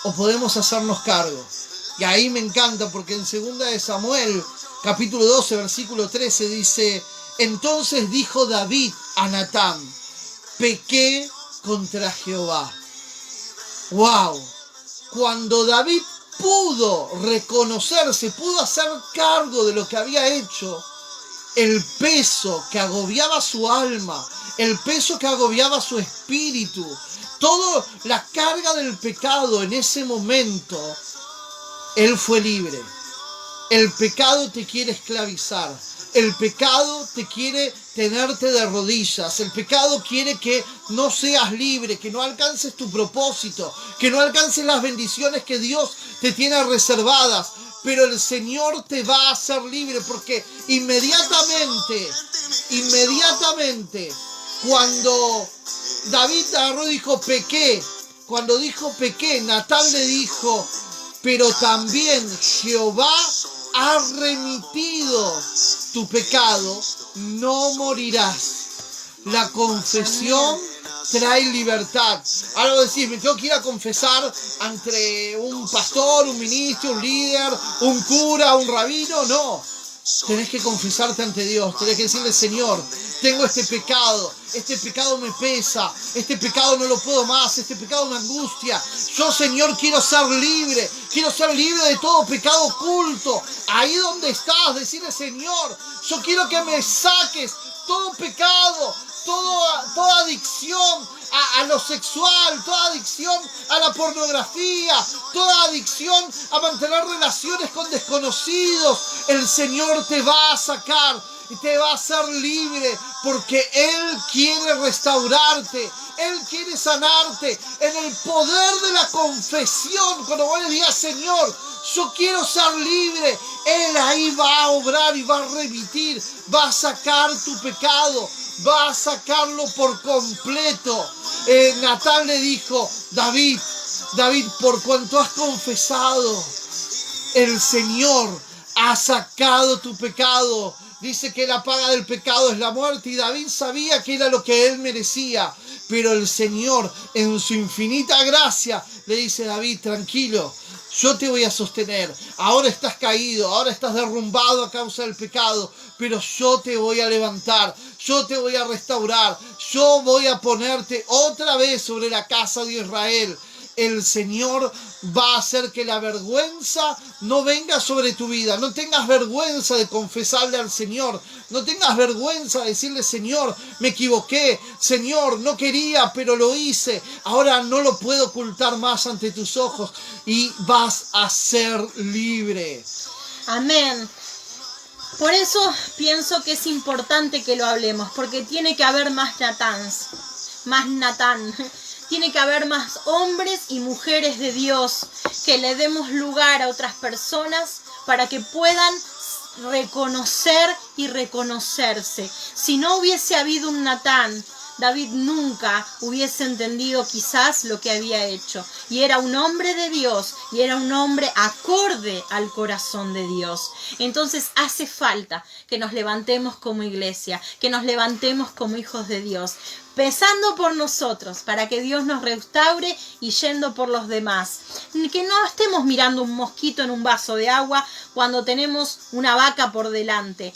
Speaker 2: o podemos hacernos cargo. Y ahí me encanta porque en 2 Samuel, capítulo 12, versículo 13 dice, entonces dijo David a Natán, pequé contra Jehová. ¡Wow! Cuando David pudo reconocerse, pudo hacer cargo de lo que había hecho, el peso que agobiaba su alma, el peso que agobiaba su espíritu, toda la carga del pecado en ese momento, él fue libre. El pecado te quiere esclavizar. El pecado te quiere tenerte de rodillas. El pecado quiere que no seas libre, que no alcances tu propósito, que no alcances las bendiciones que Dios te tiene reservadas. Pero el Señor te va a hacer libre, porque inmediatamente, cuando David agarró y dijo, pequé, cuando dijo pequé, Natán le dijo, pero también Jehová ha remitido tu pecado, no morirás. La confesión trae libertad. Algo decís, me tengo que ir a confesar ante un pastor, un ministro, un líder, un cura, un rabino. No, tenés que confesarte ante Dios, tenés que decirle, Señor, tengo este pecado me pesa, este pecado no lo puedo más, este pecado me angustia. Yo, Señor, quiero ser libre de todo pecado oculto. Ahí donde estás, decirle, Señor, yo quiero que me saques todo pecado, toda adicción a lo sexual, toda adicción a la pornografía, toda adicción a mantener relaciones con desconocidos. El Señor te va a sacar y te va a hacer libre, porque Él quiere restaurarte, Él quiere sanarte en el poder de la confesión. Cuando vos le digas, Señor, yo quiero ser libre, Él ahí va a obrar y va a remitir, va a sacar tu pecado, va a sacarlo por completo. Natán le dijo, David, por cuanto has confesado, el Señor ha sacado tu pecado. Dice que la paga del pecado es la muerte, y David sabía que era lo que él merecía. Pero el Señor, en su infinita gracia, le dice, David, tranquilo, yo te voy a sostener. Ahora estás caído, ahora estás derrumbado a causa del pecado, pero yo te voy a levantar, yo te voy a restaurar, yo voy a ponerte otra vez sobre la casa de Israel. El Señor va a hacer que la vergüenza no venga sobre tu vida. No tengas vergüenza de confesarle al Señor. No tengas vergüenza de decirle, Señor, me equivoqué. Señor, no quería, pero lo hice. Ahora no lo puedo ocultar más ante tus ojos. Y vas a ser libre.
Speaker 1: Amén. Por eso pienso que es importante que lo hablemos, porque tiene que haber más Natán. Tiene que haber más hombres y mujeres de Dios, que le demos lugar a otras personas para que puedan reconocer y reconocerse. Si no hubiese habido un Natán, David nunca hubiese entendido quizás lo que había hecho. Y era un hombre de Dios, y era un hombre acorde al corazón de Dios. Entonces hace falta que nos levantemos como iglesia, que nos levantemos como hijos de Dios, empezando por nosotros, para que Dios nos restaure, y yendo por los demás. Que no estemos mirando un mosquito en un vaso de agua cuando tenemos una vaca por delante.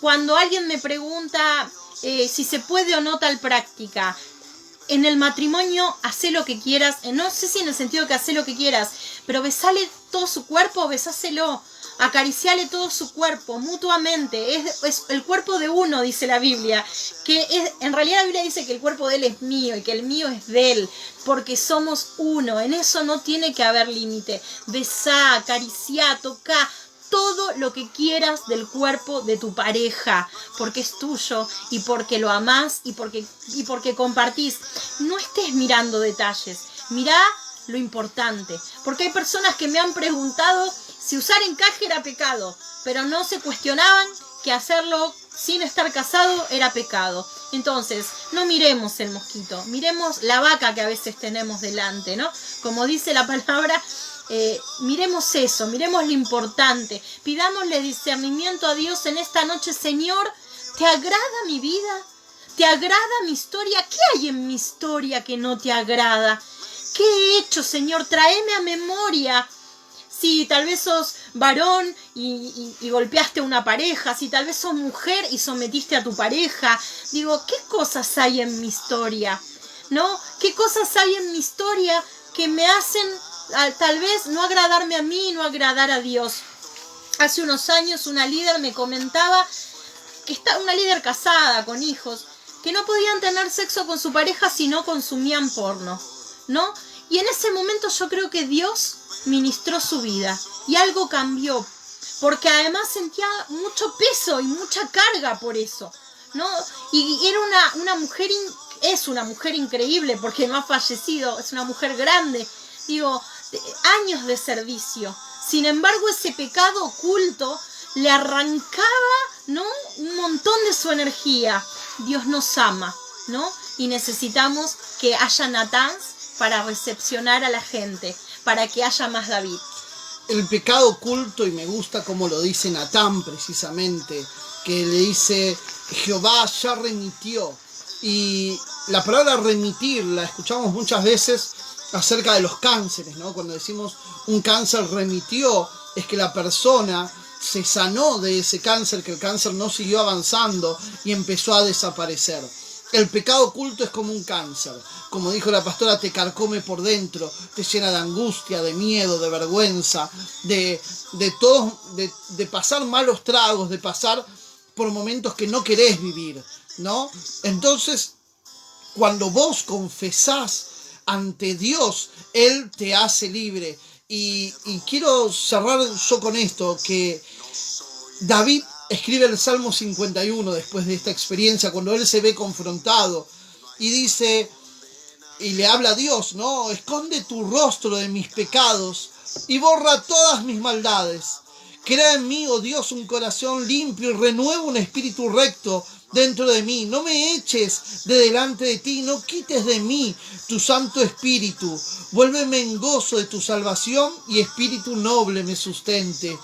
Speaker 1: Cuando alguien me pregunta si se puede o no tal práctica, en el matrimonio hacé lo que quieras, no sé si en el sentido que hacé lo que quieras, pero besale todo su cuerpo, besáselo, acariciale todo su cuerpo mutuamente. Es el cuerpo de uno, dice la Biblia, en realidad la Biblia dice que el cuerpo de él es mío y que el mío es de él, porque somos uno. En eso no tiene que haber límite. Besá, acariciá, tocá todo lo que quieras del cuerpo de tu pareja, porque es tuyo y porque lo amás y porque compartís. No estés mirando detalles, mirá lo importante, porque hay personas que me han preguntado si usar encaje era pecado, pero no se cuestionaban que hacerlo sin estar casado era pecado. Entonces, no miremos el mosquito, miremos la vaca que a veces tenemos delante, ¿no? Como dice la palabra, miremos eso, miremos lo importante, pidámosle discernimiento a Dios en esta noche. Señor, ¿te agrada mi vida? ¿Te agrada mi historia? ¿Qué hay en mi historia que no te agrada? ¿Qué he hecho, Señor? Tráeme a memoria. Si tal vez sos varón y golpeaste a una pareja, si tal vez sos mujer y sometiste a tu pareja, digo, ¿qué cosas hay en mi historia? ¿No? ¿Qué cosas hay en mi historia que me hacen tal vez no agradarme a mí, no agradar a Dios? Hace unos años una líder me comentaba, una líder casada con hijos, que no podían tener sexo con su pareja si no consumían porno, ¿no? Y en ese momento yo creo que Dios ministró su vida y algo cambió, porque además sentía mucho peso y mucha carga por eso, ¿no? Y era una mujer, es una mujer increíble porque no ha fallecido, es una mujer grande, digo, años de servicio. Sin embargo, ese pecado oculto le arrancaba, ¿no?, un montón de su energía. Dios nos ama, ¿no? Y necesitamos que haya Natáns para recepcionar a la gente, para que haya más David.
Speaker 2: El pecado oculto, y me gusta como lo dice Natán precisamente, que le dice, Jehová ya remitió. Y la palabra remitir la escuchamos muchas veces acerca de los cánceres, ¿no? Cuando decimos un cáncer remitió, es que la persona se sanó de ese cáncer, que el cáncer no siguió avanzando y empezó a desaparecer. El pecado oculto es como un cáncer. Como dijo la pastora, te carcome por dentro, te llena de angustia, de miedo, de vergüenza, de pasar malos tragos, de pasar por momentos que no querés vivir, ¿no? Entonces, cuando vos confesás ante Dios, Él te hace libre. Y quiero cerrar yo con esto, que David escribe el Salmo 51 después de esta experiencia, cuando él se ve confrontado, y dice, y le habla a Dios, ¿no? Esconde tu rostro de mis pecados y borra todas mis maldades. Crea en mí, oh Dios, un corazón limpio y renueva un espíritu recto dentro de mí. No me eches de delante de ti, no quites de mí tu Santo Espíritu. Vuélveme en gozo de tu salvación y espíritu noble me sustente.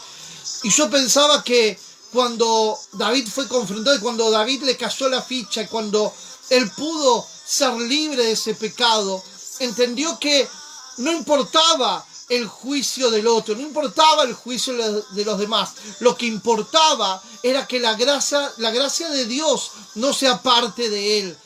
Speaker 2: Y yo pensaba que cuando David fue confrontado y cuando David le cayó la ficha y cuando él pudo ser libre de ese pecado, entendió que no importaba el juicio del otro, no importaba el juicio de los demás. Lo que importaba era que la gracia de Dios no se aparte de él.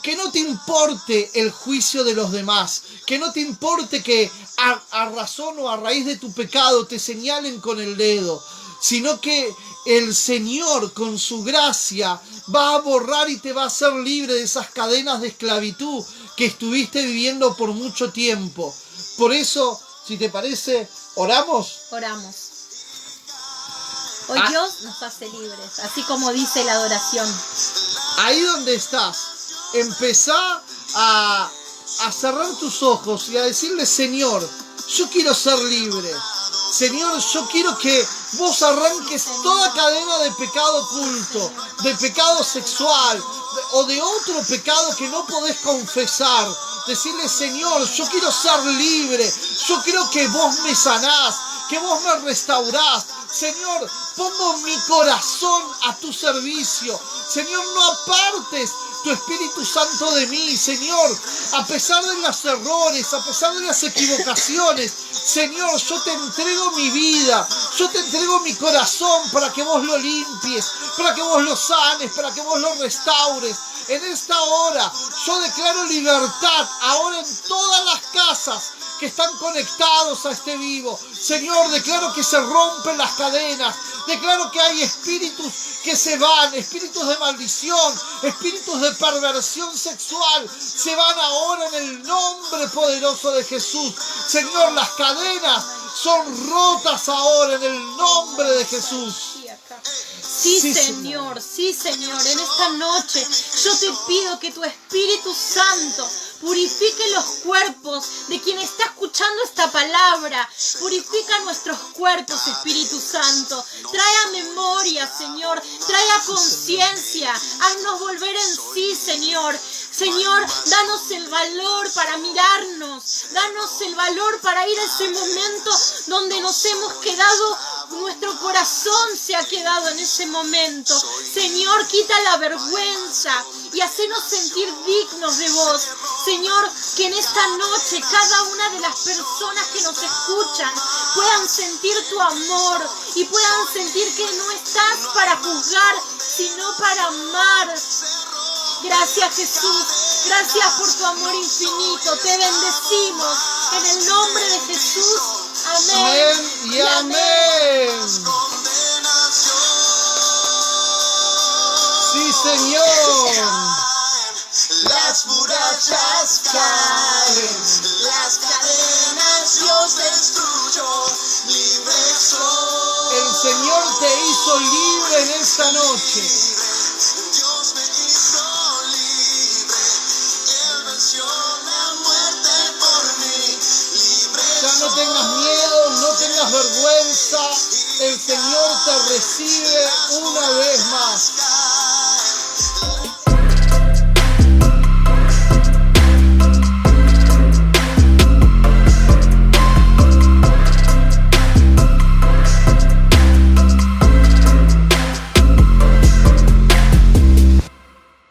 Speaker 2: Que no te importe el juicio de los demás, que no te importe que a razón o a raíz de tu pecado te señalen con el dedo, sino que el Señor con su gracia va a borrar y te va a hacer libre de esas cadenas de esclavitud que estuviste viviendo por mucho tiempo. Por eso, si te parece, ¿oramos?
Speaker 1: Oramos. Hoy Dios nos hace libres, así como dice la adoración.
Speaker 2: Ahí donde estás, empezá a cerrar tus ojos y a decirle, Señor, yo quiero ser libre. Señor, yo quiero que vos arranques toda cadena de pecado oculto, de pecado sexual o de otro pecado que no podés confesar. Decirle, Señor, yo quiero ser libre, yo quiero que vos me sanás, que vos me restaurás. Señor, pongo mi corazón a tu servicio. Señor, no apartes tu Espíritu Santo de mí, Señor, a pesar de los errores, a pesar de las equivocaciones. Señor, yo te entrego mi vida, yo te entrego mi corazón para que vos lo limpies, para que vos lo sanes, para que vos lo restaures. En esta hora yo declaro libertad ahora en todas las casas que están conectados a este vivo. Señor, declaro que se rompen las cadenas, declaro que hay espíritus que se van, espíritus de maldición, espíritus de perversión sexual, se van ahora en el nombre poderoso de Jesús. Señor, las cadenas son rotas ahora en el nombre de Jesús.
Speaker 1: Sí, Señor, sí, Señor, en esta noche yo te pido que tu Espíritu Santo purifique los cuerpos de quien está escuchando esta palabra. Purifica nuestros cuerpos, Espíritu Santo. Trae a memoria, Señor. Trae a conciencia. Haznos volver en sí, Señor. Señor, danos el valor para mirarnos. Danos el valor para ir a ese momento donde nos hemos quedado. Nuestro corazón se ha quedado en ese momento. Señor, quita la vergüenza y hacenos sentir dignos de vos. Señor, que en esta noche cada una de las personas que nos escuchan puedan sentir tu amor y puedan sentir que no estás para juzgar, sino para amar. Gracias, Jesús. Gracias por tu amor infinito. Te bendecimos en el nombre de Jesús. Amén.
Speaker 2: Amén y amén. Sí, Señor.
Speaker 3: las murallas caen, las cadenas Dios destruyó, libre soy.
Speaker 2: El Señor te hizo libre en esta noche.
Speaker 3: Dios me hizo libre, Él venció la muerte por mí, libre
Speaker 2: Ya no tengas miedo, no tengas vergüenza. El Señor te recibe una vez más.